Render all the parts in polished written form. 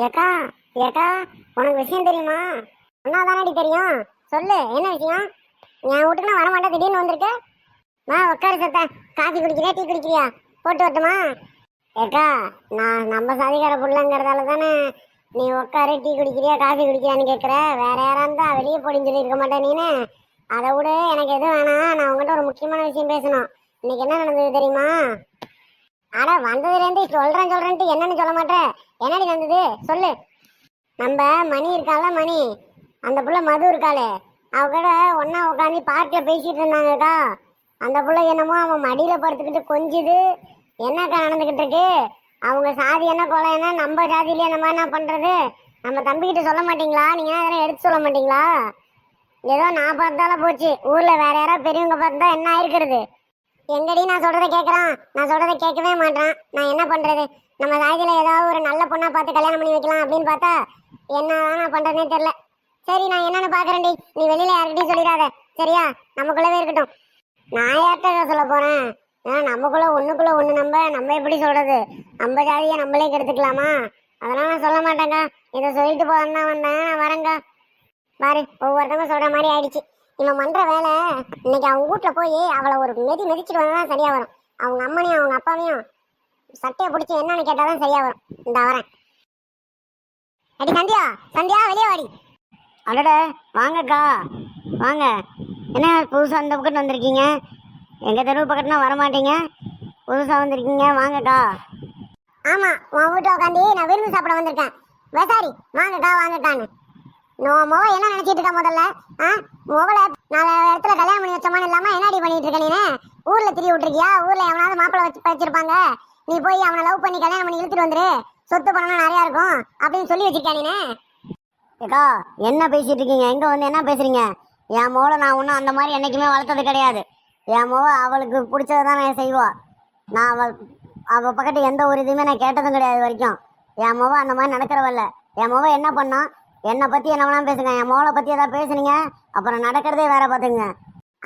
ஏக்கா ஏக்கா, உனக்கு விஷயம் தெரியுமா? அண்ணா தானடி தெரியும். சொல்லு, என்ன விஷயம்? என் வீட்டுக்கு நான் வரமாட்டேன், திடீர்னு வந்திருக்க. உட்காரு சத்த. காஃபி குடிக்கிறியா, டீ குடிக்கிறியா? போட்டு வரட்டுமா? ஏக்கா, நான் நம்ம சாதிக்கார பிள்ளைங்கிறதால தானே நீ உட்காரு, டீ குடிக்கிறியா காஃபி குடிக்கிறியான்னு கேட்குற. வேற யாரா இருந்தா வெளியே போடின்னு சொல்லி இருக்க மாட்டேன் நீனு. அதை விட எனக்கு எதுவும் வேணாம். நான் உங்கள்கிட்ட ஒரு முக்கியமான விஷயம் பேசணும். இன்னைக்கு என்ன நடந்தது தெரியுமா? அட, வந்ததுலேருந்து சொல்றேன்ட்டு என்னன்னு சொல்ல மாட்டேன். என்னடி நடந்தது சொல்லு. நம்ம மணி இருக்கால, மணி, அந்த புள்ள மது இருக்காளே, அவ கூட ஒன்னா உட்காந்து பார்க்கில் பேசிட்டு இருந்தாங்கக்கா. அந்த புள்ள என்னமோ அவன் மடியில படுத்துக்கிட்டு கொஞ்சுது. என்னக்கா நடந்துகிட்டு இருக்கு? அவங்க சாதி என்ன கொலை என்ன, நம்ம சாதியிலேயே நம்ம என்ன பண்றது? நம்ம தம்பிக்கிட்ட சொல்ல மாட்டீங்களா? நீங்க அதெல்லாம் எடுத்து சொல்ல மாட்டீங்களா? ஏதோ நான் பார்த்தால போச்சு, ஊர்ல வேற யாராவது பெரியவங்க பார்த்தா என்ன ஆயிருக்கிறது? எங்கடி நான் சொல்றதை கேட்கறான்? நான் சொல்றதை கேட்கவே மாட்டான். நான் என்ன பண்றது? நம்ம சாதியில ஏதாவது ஒரு நல்ல பொண்ணா பார்த்து கல்யாணம் பண்ணி வைக்கலாம் அப்படின்னு பார்த்தா என்னதான் நான் பண்றதுனே தெரியல. சரி, நான் என்னன்னு பாக்குறேன்டி. நீ வெளியில யார்கிட்டயும் சொல்லிடாத, சரியா? நமக்குள்ளவே இருக்கட்டும். நான் யார்கிட்ட சொல்ல போறேன்? ஏன்னா நமக்குள்ள ஒண்ணுக்குள்ள ஒண்ணு. நம்ம எப்படி சொல்றது? நம்ம ஜாதியை நம்மளே கெடுத்துக்கலாமா? அதெல்லாம் நான் சொல்ல மாட்டேங்க. இதை சொல்லிட்டு போறேன்னா வந்தேன், நான் வரேங்க. பாரு, ஒவ்வொருத்தவங்க சொல்ற மாதிரி ஆயிடுச்சு. இவன் பண்ற வேலை. இன்னைக்கு அவங்க வீட்டுல போய் அவளை ஒரு மிதிச்சுட்டு வந்தாதான் சரியா வரும். அவங்க அம்மனையும் அவங்க அப்பாவையும் சட்டையை பிடிச்சி என்னன்னு கேட்டாதான் சரியா வரும். இந்த வரேன். அடி சந்தியா, சந்தியா வெளியே வாடி. அடட, வாங்கக்கா வாங்க. என்ன புதுசாக அந்த பக்கத்து வந்திருக்கீங்க? எங்கள் தெருவு பக்கத்துனா வரமாட்டீங்க, புதுசாக வந்திருக்கீங்க, வாங்கக்கா. ஆமாம், உன் வீட்டில் உட்காந்து நான் விருந்து சாப்பிட வந்திருக்கேன். வேசாரி, வாங்கக்கா வாங்கக்கான்னு. நான் மொவ என்ன நினச்சிட்டு இருக்கா முதல்ல? மொவலை 4 இடத்துல கல்யாணம் பண்ணி வச்சோமான்னு இல்லாமல் என்னடி பண்ணிட்டு இருக்க நீ? ஊரில் திரி விட்டுருக்கியா? ஊரில் எவனாவது மாப்பிள்ளை வச்சிருப்பாங்க. நீ போய் அவனை லவ் பண்ணி கல்யாணம் பண்ணி இழுத்துட்டு வந்துரு, சொத்து பணம்லாம் நிறையா இருக்கும் அப்படின்னு சொல்லி வச்சிருக்கா நீ. ஏக்கா, என்ன பேசிட்டு இருக்கீங்க? எங்க வந்து என்ன பேசுறீங்க? என் மோளை நான் ஒன்றும் அந்த மாதிரி என்னைக்குமே வளர்த்தது கிடையாது. என் மோவ அவளுக்கு பிடிச்சதை தான் நான் செய்வா. நான் அவள் பக்கத்து எந்த ஒரு இதுவுமே நான் கேட்டதும் கிடையாது வரைக்கும். என் மோவ அந்த மாதிரி நடக்கிறவல்ல. என் மோவ என்ன பண்ணா? என்னை பற்றி என்ன வேணாலும் பேசுங்க. என் மோளை பற்றி ஏதாவது பேசுனீங்க அப்புறம் நடக்கிறதே வேற பார்த்துங்க.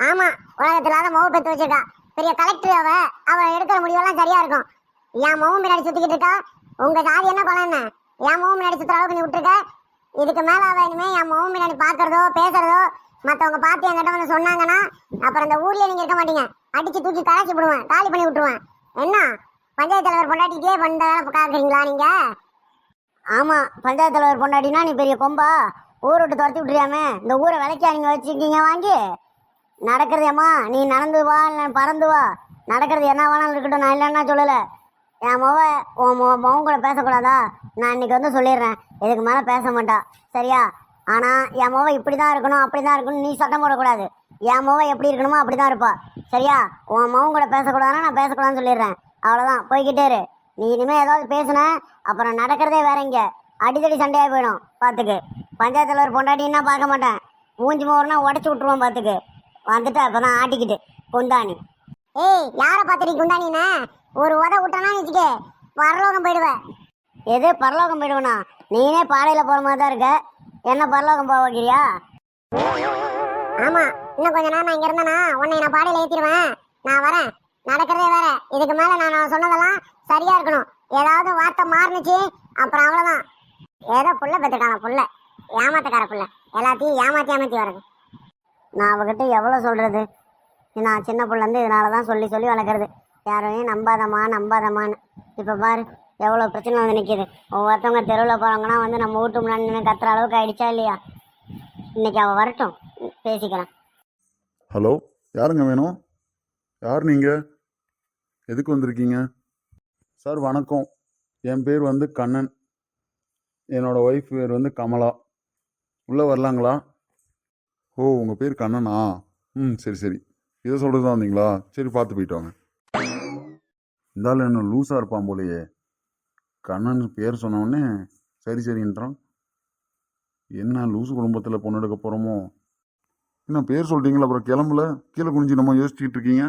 ஆமாம், உலகத்தில் தான் மோவ பெற்று வச்சிருக்கா. பெரிய கலெக்டர். அவள் எடுக்கிற முடிவெல்லாம் சரியா இருக்கும். என் மோவம் முன்னாடி சுற்றிக்கிட்டு இருக்கா. உங்கள் சாதி என்ன பண்ண என்ன? என் மோவம் முன்னாடி சுற்றுற அளவுக்கு நீ விட்டுருக்க. இதுக்கு மேலே அவள் இனிமே என் மோவம் முன்னாடி பார்க்கறதோ பேசுறதோ மற்றவங்க பார்த்து என்கிட்ட வந்து சொன்னாங்கன்னா அப்புறம் இந்த ஊர்லேயே நீங்கள் இருக்க மாட்டீங்க. அடித்து தூக்கி கலாச்சி விடுவேன், காலி பண்ணி விட்டுருவேன். என்ன பஞ்சாயத்து தலைவர் பொண்டாட்டிக்கே பண்ண பார்க்குறீங்களா நீங்கள்? ஆமாம், பஞ்சாயத்து தலைவர் பொண்டாட்டினா நீ பெரிய கொம்பா? ஊரை விட்டு துரத்தி விட்டுறியாமே. இந்த ஊரை விலைக்கா நீங்கள் வச்சுருக்கீங்க வாங்கி? நடக்கிறது ஏம்மா, நீ நடந்து வா இல்லை பறந்து வா. நடக்கிறது என்ன வேணாலும் இருக்கட்டும், நான் இல்லைன்னா சொல்லலை. என் மொவன் கூட பேசக்கூடாதா? நான் இன்னைக்கு வந்து சொல்லிடுறேன், இதுக்கு மேலே பேச மாட்டா, சரியா? ஆனால் என் மொவ இப்படி தான் இருக்கணும் அப்படி தான் இருக்கணும் நீ சட்டம் போடக்கூடாது. என் மொவ எப்படி இருக்கணுமோ அப்படி தான் இருப்பா, சரியா? உன் மொவன் கூட பேசக்கூடாதுன்னா நான் பேசக்கூடாதுன்னு சொல்லிடுறேன். அவ்வளோதான், போய்கிட்டே இரு. நீ இனிமேல் ஏதாவது பேசுன அப்புறம் நடக்கிறதே வேற. இங்கே அடித்தடி சண்டையாக போயிடும் பார்த்துக்கு. பஞ்சாயத்து தலைவர் பொண்டாட்டின்னா பார்க்க மாட்டேன், மூஞ்சி மோர்னா உடச்சி விட்ருவோம் பார்த்துக்கு. வந்துட்டு அப்போ தான் ஆட்டிக்கிட்டு குந்தாணி. ஏய், யாரை பார்த்துட்டு குந்தானின்னு ஒரு உத விட்டானா வச்சுக்கே, பரலோகம் போயிடுவேன். எது பரலோகம் போயிடுவேனா? நீனே பாறையில் போகிற மாதிரி தான் இருக்க, என்ன பரலோகம் போக வைக்கிறியா? ஆமாம், இன்னும் கொஞ்ச நேரம் நான் இங்கே இருந்தேனா உன்னை நான் பாடையில் ஏற்றிடுவேன். நான் வரேன், நடக்கிறதே வேற. இதுக்கு மேலே நான் சொன்னதெல்லாம் சரியாக இருக்கணும். ஏதாவது வார்த்தை மாறுனுச்சு அப்புறம் அவ்வளோதான். ஏதோ புள்ள பெற்றுக்கான புள்ள, ஏமாத்தக்கார புள்ள, எல்லாத்தையும் ஏமாற்றி வருது. நான் அவகிட்ட எவ்வளோ சொல்கிறது? நான் சின்ன பிள்ளைந்து இதனால தான் சொல்லி சொல்லி வளர்க்குறது, யாரையும் நம்பாதம்மான்னு. இப்போ பாரு எவ்வளோ பிரச்சனை வந்து நிற்கிது. ஒவ்வொருத்தவங்க தெருவில் போகிறவங்கன்னா வந்து நம்ம வீட்டு முன்னாடி நின்று கத்துற அளவுக்கு ஆயிடுச்சா இல்லையா? இன்னைக்கு அவள் வரட்டும், பேசிக்கிறேன். ஹலோ, யாருங்க வேணும்? யார் நீங்கள்? எதுக்கு வந்திருக்கீங்க? சார் வணக்கம், என் பேர் வந்து கண்ணன், என்னோடய ஒய்ஃப் பேர் வந்து கமலா. உள்ளே வரலாங்களா? ஓ, உங்கள் பேர் கண்ணனா? சரி சரி, இதை சொல்கிறது தான் வந்தீங்களா? சரி, பார்த்து போயிட்டு வாங்க. இருந்தாலும் என்ன லூஸாக இருப்பான் போலையே. கண்ணன் பேர் சொன்னோடனே சரி சரின்றான். என்ன லூசு குடும்பத்தில் பொண்ணு எடுக்க போகிறோமோ? என்ன பேர் சொல்லிட்டீங்களா, அப்புறம் கிளம்புல கீழே குனிஞ்சு நம்ம யோசிச்சுக்கிட்டு இருக்கீங்க?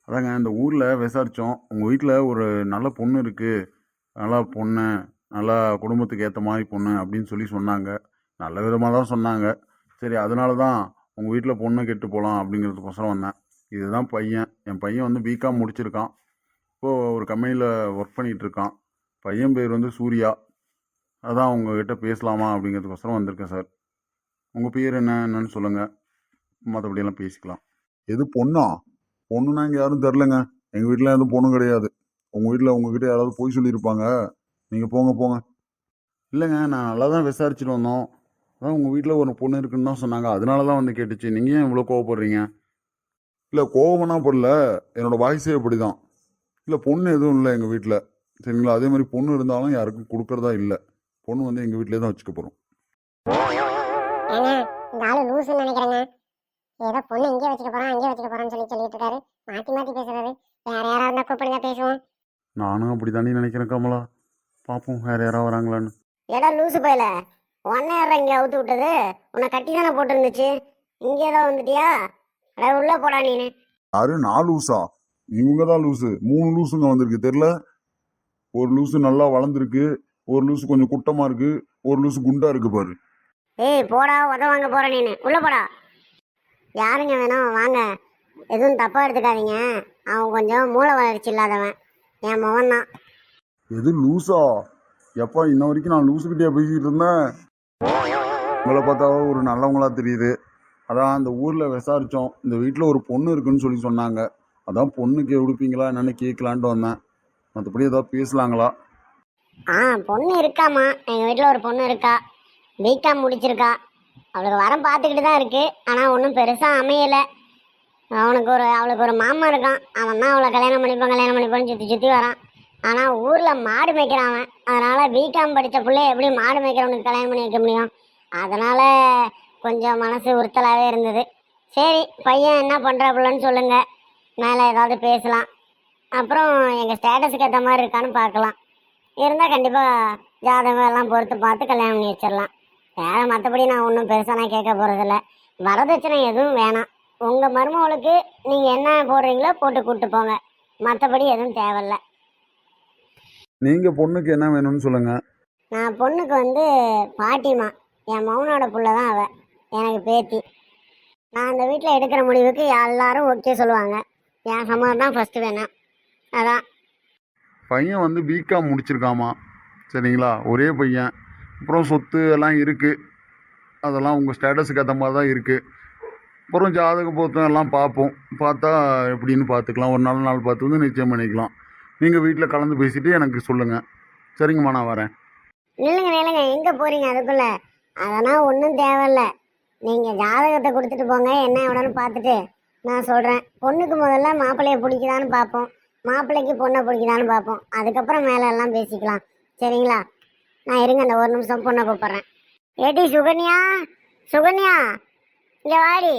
அதாங்க, இந்த ஊரில் விசாரித்தோம், உங்கள் வீட்டில் ஒரு நல்ல பொண்ணு இருக்குது, நல்லா பொண்ணு, நல்லா குடும்பத்துக்கு ஏற்ற மாதிரி பொண்ணு அப்படின்னு சொல்லி சொன்னாங்க. நல்ல விதமாக தான் சொன்னாங்க. சரி, அதனால தான் உங்கள் வீட்டில் பொண்ணு கெட்டு போகலாம் அப்படிங்கிறதுக்கோசரம் வந்தேன். இதுதான் பையன். என் பையன் வந்து பிகாம் முடிச்சிருக்கான், இப்போது ஒரு கம்பெனியில் ஒர்க் பண்ணிகிட்ருக்கான். பையன் பேர் வந்து சூர்யா. அதான் உங்ககிட்ட பேசலாமா அப்படிங்கிறதுக்கோசரம் வந்திருக்கேன் சார். உங்கள் பேர் என்னன்னு சொல்லுங்கள், மற்றபடியெல்லாம் பேசிக்கலாம். எது பொண்ணா? பொண்ணுன்னா இங்கே யாரும் தெரிலங்க. எங்கள் வீட்டில் எதுவும் பொண்ணு கிடையாது. உங்கள் வீட்டில் உங்ககிட்ட யாராவது போய் சொல்லியிருப்பாங்க. நீங்கள் போங்க போங்க. இல்லைங்க, நான் நல்லா தான் விசாரிச்சுட்டு வந்தோம். அதான் உங்கள் வீட்டில் ஒரு பொண்ணு இருக்குன்னு தான் சொன்னாங்க. அதனால தான் வந்து கேட்டுச்சு. நீங்கள் ஏன் இவ்வளோ கோவப்படுறீங்க? இல்லை கோவம்னா படல, என்னோட வாய்ஸே அப்படி தான். இல்லை பொண்ணு எதுவும் இல்லை எங்கள் வீட்டில். சரிங்களா? அதே மாதிரி பொண்ணு இருந்தாலும் யாருக்கும் கொடுக்கறதா இல்லை. பொண்ணு வந்து எங்கள் வீட்டிலே தான் வச்சுக்க போகிறோம். ஏங்க இந்த ஆளு லூசுன்னு நினைக்கிறேங்க. ஏதோ பொண்ணு இங்கே வச்சுக்க போறான் அங்கே வச்சுக்க போறான்னு சொல்லிட்டு இருக்காரு. மாத்தி மாத்தி பேசுறாரு. வேற யாராவது இருந்தா கூப்பிடுங்க பேசுவோம். நானும் அப்படி தானே நினைக்கிறேன் கமலா. பார்ப்போம் வேறு யாராவது வராங்களான்னு. ஏடா லூசு பையல, ஒன்ன யாரா இங்கே அவுத்து விட்டது? உன்னை கட்டி தானே போட்டு இருந்துச்சு. இங்கே ஏதோ வந்துட்டியா? அட உள்ள போடா நீனு. யாரு? 4 லூசா? இவங்க தான் லூசு. 3 லூசுங்க வந்திருக்கு தெரில. ஒரு லூசு நல்லா வளர்ந்துருக்கு, ஒரு லூசு கொஞ்சம் குட்டமா இருக்கு, ஒரு லூசு குண்டா இருக்கு பாரு. ஏய் போடா, உத வாங்க போற நீனு. உள்ள போடா. யாருங்க வேணும்? வாங்க. எதுவும் தப்பா எடுத்துக்காதீங்க. அவன் கொஞ்சம் மூளை வளர்ச்சி இல்லாதவன். என் மகன் தான். எது லூசா? எப்பா இன்ன வரைக்கும் நான் லூசுக்கிட்டே பேசிக்கிட்டு இருந்தேன். உங்களை பார்த்தா ஒரு நல்லவங்களா தெரியுது. அதான் அந்த ஊரில் விசாரித்தோம். இந்த வீட்டில் ஒரு பொண்ணு இருக்குன்னு சொல்லி சொன்னாங்க. அதான் பொண்ணுக்கு உடுப்பீங்களா என்னென்னு கேட்கலான்ட்டு வந்தேன். மற்றபடி ஏதாவது பேசலாங்களா? பொண்ணு இருக்காமா. எங்கள் வீட்டில் ஒரு பொண்ணு இருக்கா. பிகாம் முடிச்சிருக்கா. அவளுக்கு வரம் பார்த்துக்கிட்டு தான் இருக்கு. ஆனால் ஒன்றும் பெருசாக அமையலை. அவளுக்கு ஒரு மாமா இருக்கான். அவன் தான் அவளை கல்யாணம் பண்ணிப்பான்னு சுற்றி சுற்றி வரான். ஆனால் ஊரில் மாடு மேய்க்கிறான் அவன். அதனால் பிகாம் படித்த பிள்ளைய எப்படி மாடு மேய்க்கிறவனுக்கு கல்யாணம் பண்ணி வைக்க முடியும்? அதனால் கொஞ்சம் மனசு உறுத்தலாகவே இருந்தது. சரி, பையன் என்ன பண்ணுறாப்புலன்னு சொல்லுங்கள், மேலே ஏதாவது பேசலாம். அப்புறம் எங்கள் ஸ்டேட்டஸுக்கு ஏற்ற மாதிரி இருக்கான்னு பார்க்கலாம். இருந்தால் கண்டிப்பாக ஜாதகம் எல்லாம் பொறுத்து பார்த்து கல்யாணம் பண்ணி வச்சிடலாம். வேறு மற்றபடி நான் ஒன்றும் பெருசாக நான் கேட்க போகிறதில்ல. வரதட்சணை எதுவும் வேணாம். உங்கள் மருமகளுக்கு நீங்கள் என்ன போடுறீங்களோ போட்டு கூப்பிட்டு போங்க. மற்றபடி எதுவும் தேவையில்ல. நீங்கள் பொண்ணுக்கு என்ன வேணும்னு சொல்லுங்கள். நான் பொண்ணுக்கு வந்து பாட்டிமா. என் மகனோட புள்ள தான் அவள். எனக்கு பேத்தி. நான் அந்த வீட்டில் எடுக்கிற முடிவுக்கு எல்லாரும் ஓகே சொல்லுவாங்க. என் சம்மதம் தான் ஃபஸ்ட்டு வேணும். அதான். பையன் வந்து பிகாம் முடிச்சிருக்காமா. சரிங்களா? ஒரே பையன். அப்புறம் சொத்து எல்லாம் இருக்குது. அதெல்லாம் உங்கள் ஸ்டேட்டஸுக்கு ஏற்ற மாதிரி தான் இருக்குது. அப்புறம் ஜாதக பொருத்தம் எல்லாம் பார்ப்போம். பார்த்தா எப்படின்னு பார்த்துக்கலாம். ஒரு நல்ல நாள் பார்த்து வந்து நிச்சயம் பண்ணிக்கலாம். நீங்கள் வீட்டில் கலந்து பேசிவிட்டு எனக்கு சொல்லுங்கள். சரிங்கம்மா, நான் வரேன். நில்லுங்க, எங்கே போகிறீங்க அதுக்குள்ளே? அதெல்லாம் ஒன்றும் தேவையில்ல. நீங்கள் ஜாதகத்தை கொடுத்துட்டு போங்க. என்ன எவ்வளோன்னு பார்த்துட்டு நான் சொல்கிறேன். பொண்ணுக்கு முதல்ல மாப்பிள்ளையை பிடிக்குதான்னு பார்ப்போம். மாப்பிள்ளைக்கு பொண்ணை பிடிக்குதான்னு பார்ப்போம். அதுக்கப்புறம் மேலே எல்லாம் பேசிக்கலாம். சரிங்களா? நான் இருங்க, அந்த ஒரு நிமிஷம் பொண்ணை கூப்பிட்றேன். ஏடி சுகன்யா இங்கே வாடி.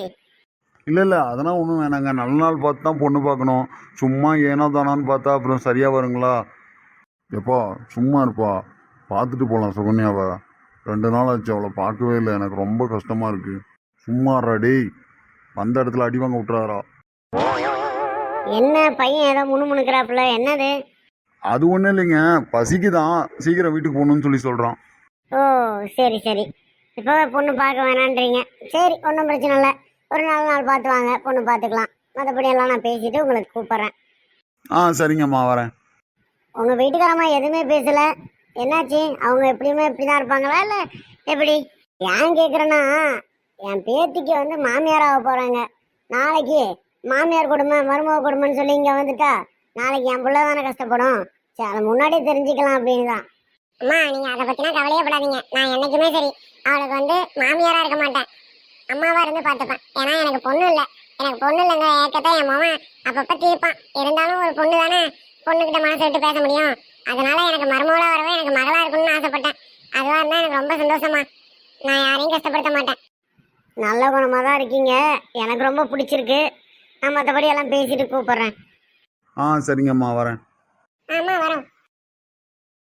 இல்லை அதெல்லாம் ஒன்றும் வேணாங்க. நல்ல நாள் பார்த்து தான் பொண்ணு பார்க்கணும். சும்மா ஏனோ தானான்னு பார்த்தா அப்புறம் சரியாக வருங்களா? எப்பா சும்மா இருப்பா, பார்த்துட்டு போகலாம் சுகன்யாவை. 2 நாள் ஆச்சு அவளை பார்க்கவே இல்லை. எனக்கு ரொம்ப கஷ்டமாக இருக்குது. சும்மா டேய், வந்த இடத்துல அடி வாங்க விட்டுறாரா? என்ன பையன் ஏதோ முணுமுணுக்கிறாப்புல? என்னது? அது ஒன்றும் இல்லைங்க, பசிக்கு தான் சீக்கிரம் வீட்டுக்கு போகணுன்னு சொல்லி சொல்கிறான். ஓ சரி. இப்போ பொண்ணு பார்க்க வேணான்றீங்க. சரி, ஒன்றும் பிரச்சனை இல்லை. ஒரு நல்ல நாள் பார்த்து வாங்க, பொண்ணு பார்த்துக்கலாம். மற்றபடி எல்லாம் நான் பேசிட்டு உங்களுக்கு கூப்பிட்றேன். சரிங்கம்மா, வரேன். உங்கள் வீட்டுக்காரம்மா எதுவுமே பேசலை. என்னாச்சு? அவங்க எப்படியுமே இப்படி தான் இருப்பாங்களா இல்லை எப்படி? ஏன் கேட்குறேன்னா, என் பேத்திக்கு வந்து மாமியாராக போகிறாங்க. நாளைக்கு மாமியார் குடும்பம் மருமக குடும்பம்னு சொல்லி இங்கே வந்துட்டா நாளைக்கு என் பிள்ளை தானே கஷ்டப்படும். சரி, அதை முன்னாடியே தெரிஞ்சுக்கலாம் அப்படின்னு தான். அம்மா, நீங்கள் அதை பற்றினா கவலையே படாதீங்க. நான் என்றைக்குமே சரி அவளுக்கு வந்து மாமியாராக இருக்க மாட்டேன். அம்மாவாக இருந்து பார்த்துப்பேன். ஏன்னா எனக்கு பொண்ணு இல்லை. எனக்கு பொண்ணு இல்லைங்க ஏக்கத்தான் என் மாமன் அப்பப்போ தீர்ப்பான். இருந்தாலும் ஒரு பொண்ணு தானே, பொண்ணுக்கிட்ட மனசை விட்டு பேச முடியும். அதனால எனக்கு மருமகளாக வரவே எனக்கு மகளாக இருக்கணும்னு ஆசைப்பட்டேன். அதுவாக இருந்தால் எனக்கு ரொம்ப சந்தோஷமா. நான் யாரையும் கஷ்டப்படுத்த மாட்டேன். நல்ல குணமாக தான் இருக்கீங்க. எனக்கு ரொம்ப பிடிச்சிருக்கு. நான் மற்றபடி எல்லாம் பேசிட்டு கூப்பிட்றேன். சரிங்கம்மா, வரேன். ஆமாம், வரோம்.